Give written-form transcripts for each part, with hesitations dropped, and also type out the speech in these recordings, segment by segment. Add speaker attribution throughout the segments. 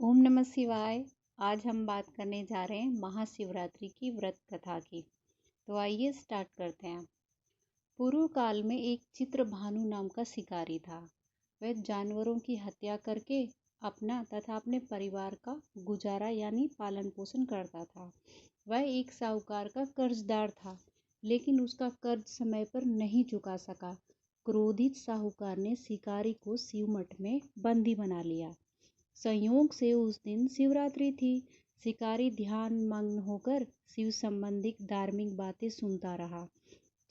Speaker 1: ओम नमः शिवाय। आज हम बात करने जा रहे हैं महाशिवरात्रि की व्रत कथा की। तो आइए स्टार्ट करते हैं। पूर्व काल में एक चित्रभानु नाम का शिकारी था। वह जानवरों की हत्या करके अपना तथा अपने परिवार का गुजारा यानी पालन पोषण करता था। वह एक साहूकार का कर्जदार था, लेकिन उसका कर्ज समय पर नहीं चुका सका। क्रोधित साहूकार ने शिकारी को शिवमठ में बंदी बना लिया। संयोग से उस दिन शिवरात्रि थी। शिकारी ध्यान मग्न होकर शिव संबंधी धार्मिक बातें सुनता रहा।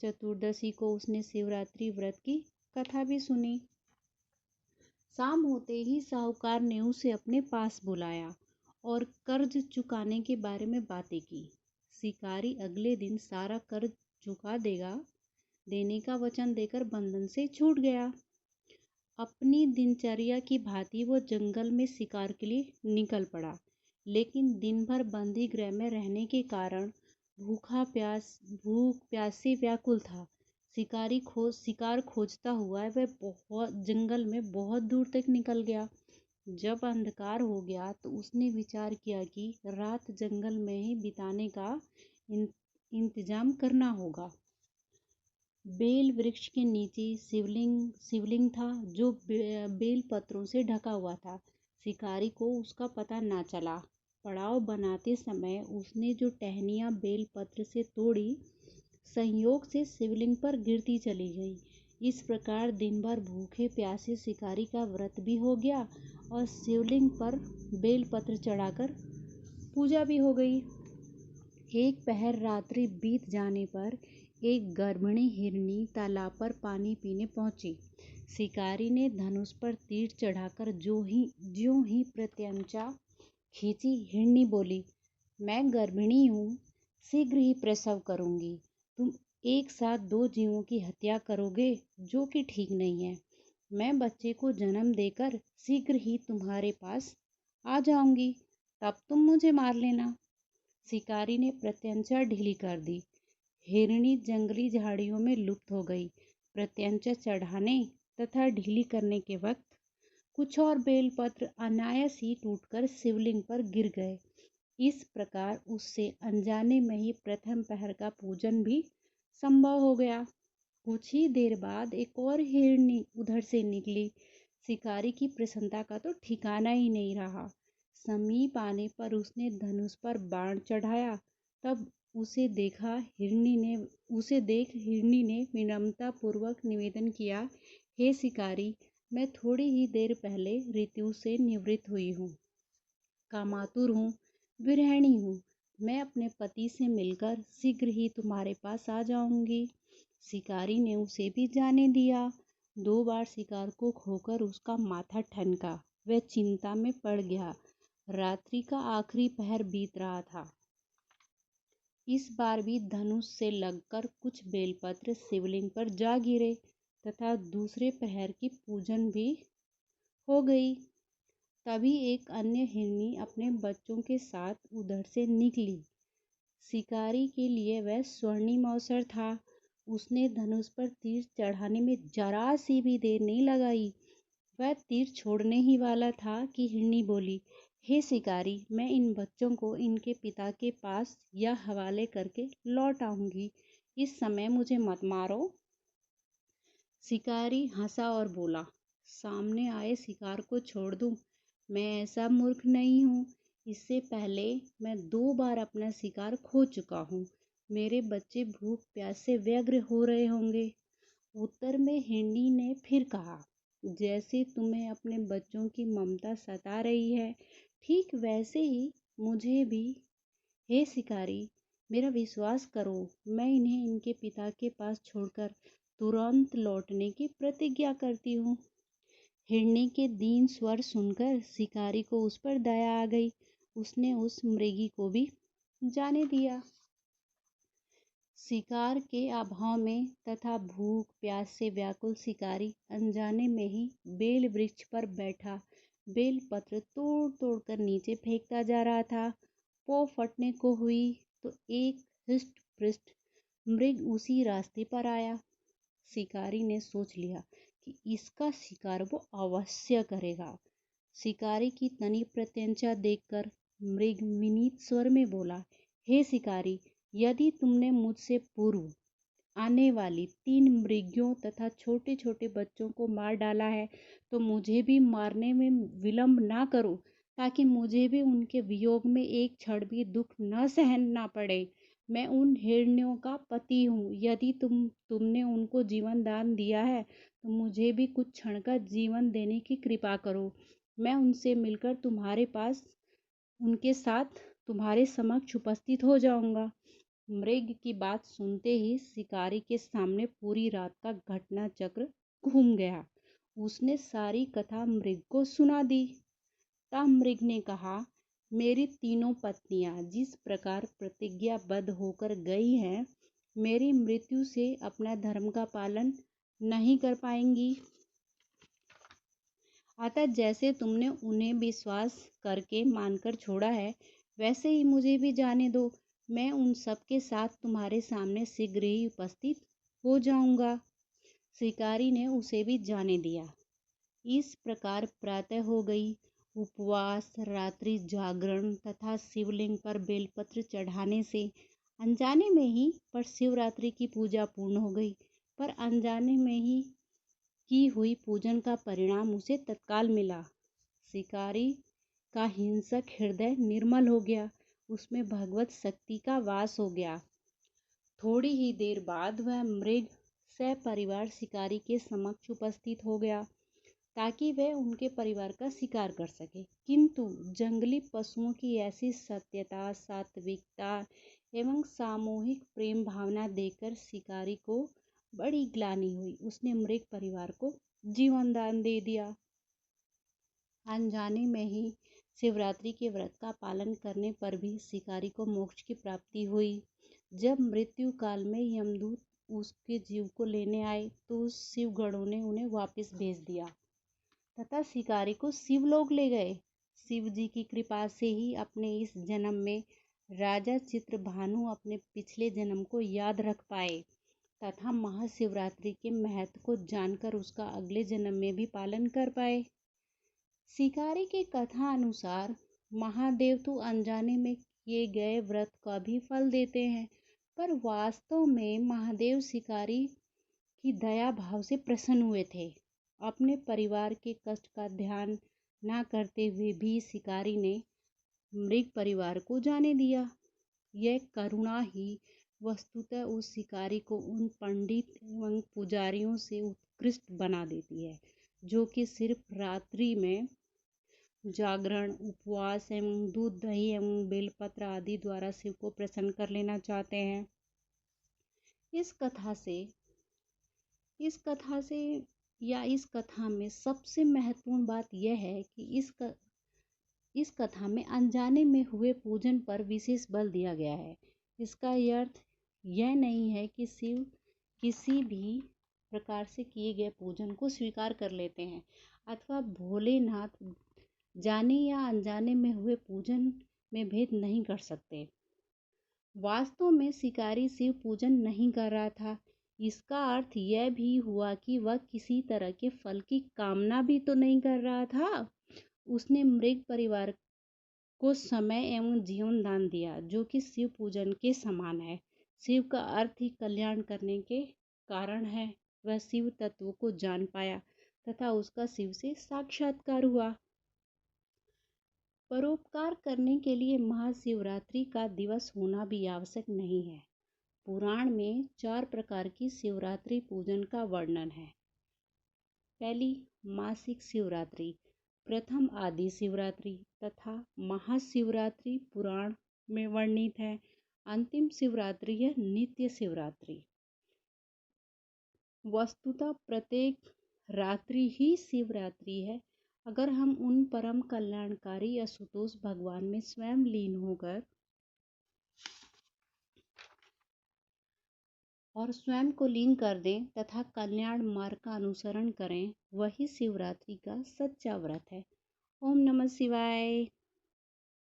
Speaker 1: चतुर्दशी को उसने शिवरात्रि व्रत की कथा भी सुनी। शाम होते ही साहूकार ने उसे अपने पास बुलाया और कर्ज चुकाने के बारे में बातें की। शिकारी अगले दिन सारा कर्ज चुका देने का वचन देकर बंधन से छूट गया। अपनी दिनचर्या की भांति वो जंगल में शिकार के लिए निकल पड़ा, लेकिन दिन भर बंदी गृह में रहने के कारण भूख प्यास से व्याकुल था। शिकार खोजता हुआ वह बहुत जंगल में बहुत दूर तक निकल गया। जब अंधकार हो गया तो उसने विचार किया कि रात जंगल में ही बिताने का इंतजाम करना होगा। बेल वृक्ष के नीचे शिवलिंग था, जो बेल पत्रों से ढका हुआ था। शिकारी को उसका पता ना चला। पड़ाव बनाते समय उसने जो टहनियाँ बेल पत्र से तोड़ी, संयोग से शिवलिंग पर गिरती चली गई। इस प्रकार दिन भर भूखे प्यासे शिकारी का व्रत भी हो गया और शिवलिंग पर बेल पत्र चढ़ाकर पूजा भी हो गई। एक पहर रात्रि बीत जाने पर एक गर्भिणी हिरनी तालाब पर पानी पीने पहुंची। शिकारी ने धनुष पर तीर चढ़ाकर ज्यों ही प्रत्यंचा खींची, हिरनी बोली, मैं गर्भिणी हूँ, शीघ्र ही प्रसव करूंगी। तुम एक साथ दो जीवों की हत्या करोगे, जो कि ठीक नहीं है। मैं बच्चे को जन्म देकर शीघ्र ही तुम्हारे पास आ जाऊंगी, तब तुम मुझे मार लेना। शिकारी ने प्रत्यंचा ढीली कर दी। हिरनी जंगली झाड़ियों में लुप्त हो गई। प्रत्यंचा चढ़ाने तथा ढीली करने के वक्त कुछ और बेलपत्र अनायास ही टूटकर शिवलिंग पर गिर गए। इस प्रकार उससे अनजाने में ही प्रथम पहर का पूजन भी संभव हो गया। कुछ ही देर बाद एक और हिरनी उधर से निकली। शिकारी की प्रसन्नता का तो ठिकाना ही नहीं रहा। समीप आने पर उसने धनुष पर बाण चढ़ाया। तब उसे देख हिरनी ने विनम्रता पूर्वक निवेदन किया, हे शिकारी, मैं थोड़ी ही देर पहले ऋतु से निवृत्त हुई हूँ, कामातुर हूँ, विरहिणी हूँ। मैं अपने पति से मिलकर शीघ्र ही तुम्हारे पास आ जाऊंगी। शिकारी ने उसे भी जाने दिया। 2 बार शिकार को खोकर उसका माथा ठनका। वह चिंता में पड़ गया। रात्रि का आखिरी पहर बीत रहा था। इस बार भी धनुष से लगकर कुछ बेलपत्र शिवलिंग पर जा गिरे तथा दूसरे पहर की पूजन भी हो गई। तभी एक अन्य हिरनी अपने बच्चों के साथ उधर से निकली। शिकारी के लिए वह स्वर्णिम अवसर था। उसने धनुष पर तीर चढ़ाने में जरा सी भी देर नहीं लगाई। वह तीर छोड़ने ही वाला था कि हिरनी बोली, हे शिकारी, मैं इन बच्चों को इनके पिता के पास या हवाले करके लौट आऊंगी। इस समय मुझे मत मारो। शिकारी हंसा और बोला, सामने आए शिकार को छोड़ दूं? मैं ऐसा मूर्ख नहीं हूँ। इससे पहले मैं 2 बार अपना शिकार खो चुका हूँ। मेरे बच्चे भूख प्यास से व्यग्र हो रहे होंगे। उत्तर में हिरनी ने फिर कहा, जैसे तुम्हें अपने बच्चों की ममता सता रही है, ठीक वैसे ही मुझे भी। हे शिकारी, मेरा विश्वास करो, मैं इन्हें इनके पिता के पास छोड़कर तुरंत लौटने की प्रतिज्ञा करती हूँ। हिरनी के दीन स्वर सुनकर शिकारी को उस पर दया आ गई। उसने उस मृगी को भी जाने दिया। शिकार के अभाव में तथा भूख प्यास से व्याकुल शिकारी अनजाने में ही बेल वृक्ष पर बैठा बेल पत्र तोड़ तोड़ कर नीचे फेंकता जा रहा था। पौ फटने को हुई तो एक हृष्ट पृष्ठ मृग उसी रास्ते पर आया। शिकारी ने सोच लिया कि इसका शिकार वो अवश्य करेगा। शिकारी की तनी प्रत्यंचा देखकर मृग विनीत स्वर में बोला, हे शिकारी, यदि तुमने मुझसे पूर्व आने वाली 3 मृगियों तथा छोटे छोटे बच्चों को मार डाला है तो मुझे भी मारने में विलंब ना करो, ताकि मुझे भी उनके वियोग में एक क्षण भी दुख न सहन ना पड़े। मैं उन हिरण्यों का पति हूँ। यदि तुमने उनको जीवन दान दिया है तो मुझे भी कुछ क्षण का जीवन देने की कृपा करो। मैं उनसे मिलकर तुम्हारे पास उनके साथ तुम्हारे समक्ष उपस्थित हो जाऊंगा। मृग की बात सुनते ही शिकारी के सामने पूरी रात का घटना चक्र घूम गया। उसने सारी कथा मृग को सुना दी। तब मृग ने कहा, मेरी तीनों पत्नियां जिस प्रकार प्रतिज्ञाबद्ध होकर गई हैं, मेरी मृत्यु से अपना धर्म का पालन नहीं कर पाएंगी। अतः जैसे तुमने उन्हें विश्वास करके मानकर छोड़ा है, वैसे ही मुझे भी जाने दो। मैं उन सबके साथ तुम्हारे सामने शीघ्र ही उपस्थित हो जाऊंगा। शिकारी ने उसे भी जाने दिया। इस प्रकार प्रातः हो गई। उपवास, रात्रि जागरण तथा शिवलिंग पर बेलपत्र चढ़ाने से अनजाने में ही पर शिवरात्रि की पूजा पूर्ण हो गई। पर अनजाने में ही की हुई पूजन का परिणाम उसे तत्काल मिला। शिकारी का हिंसक हृदय निर्मल हो गया, उसमें भगवत शक्ति का वास हो गया। थोड़ी ही देर बाद वह मृग सपरिवार शिकारी के समक्ष उपस्थित हो गया, ताकि वह उनके परिवार का शिकार कर सके। किंतु जंगली पशुओं की ऐसी सत्यता, सात्विकता एवं सामूहिक प्रेम भावना देखकर शिकारी को बड़ी ग्लानि हुई। उसने मृग परिवार को जीवन दान दे दिया। अनजाने में ही शिवरात्रि के व्रत का पालन करने पर भी शिकारी को मोक्ष की प्राप्ति हुई। जब मृत्यु काल में यमदूत उसके जीव को लेने आए तो उस शिवगणों ने उन्हें वापस भेज दिया तथा शिकारी को शिवलोक ले गए। शिव जी की कृपा से ही अपने इस जन्म में राजा चित्रभानु अपने पिछले जन्म को याद रख पाए तथा महाशिवरात्रि के महत्व को जानकर उसका अगले जन्म में भी पालन कर पाए। शिकारी की कथा अनुसार महादेव तो अनजाने में किए गए व्रत का भी फल देते हैं, पर वास्तव में महादेव शिकारी की दया भाव से प्रसन्न हुए थे। अपने परिवार के कष्ट का ध्यान न करते हुए भी शिकारी ने मृग परिवार को जाने दिया। यह करुणा ही वस्तुतः उस शिकारी को उन पंडित एवं पुजारियों से उत्कृष्ट बना देती है, जो कि सिर्फ रात्रि में जागरण, उपवास एवं दूध, दही एवं बेलपत्र आदि द्वारा शिव को प्रसन्न कर लेना चाहते हैं। इस कथा से या इस कथा में सबसे महत्वपूर्ण बात यह है कि इस कथा में अनजाने में हुए पूजन पर विशेष बल दिया गया है। इसका अर्थ यह नहीं है कि शिव किसी भी प्रकार से किए गए पूजन को स्वीकार कर लेते हैं अथवा भोलेनाथ जाने या अनजाने में हुए पूजन में भेद नहीं कर सकते। वास्तव में शिकारी शिव पूजन नहीं कर रहा था। इसका अर्थ यह भी हुआ कि वह किसी तरह के फल की कामना भी तो नहीं कर रहा था। उसने मृग परिवार को समय एवं जीवन दान दिया, जो कि शिव पूजन के समान है। शिव का अर्थ ही कल्याण करने के कारण है। वह शिव तत्व को जान पाया तथा उसका शिव से साक्षात्कार हुआ। परोपकार करने के लिए महाशिवरात्रि का दिवस होना भी आवश्यक नहीं है। पुराण में 4 प्रकार की शिवरात्रि पूजन का वर्णन है। पहली मासिक शिवरात्रि, प्रथम आदि शिवरात्रि तथा महाशिवरात्रि पुराण में वर्णित है। अंतिम शिवरात्रि है नित्य शिवरात्रि। वस्तुतः प्रत्येक रात्रि ही शिवरात्रि है, अगर हम उन परम कल्याणकारी आशुतोष भगवान में स्वयं लीन होकर और स्वयं को लीन कर दें तथा कल्याण मार्ग का अनुसरण करें, वही शिवरात्रि का सच्चा व्रत है। ओम नमः शिवाय।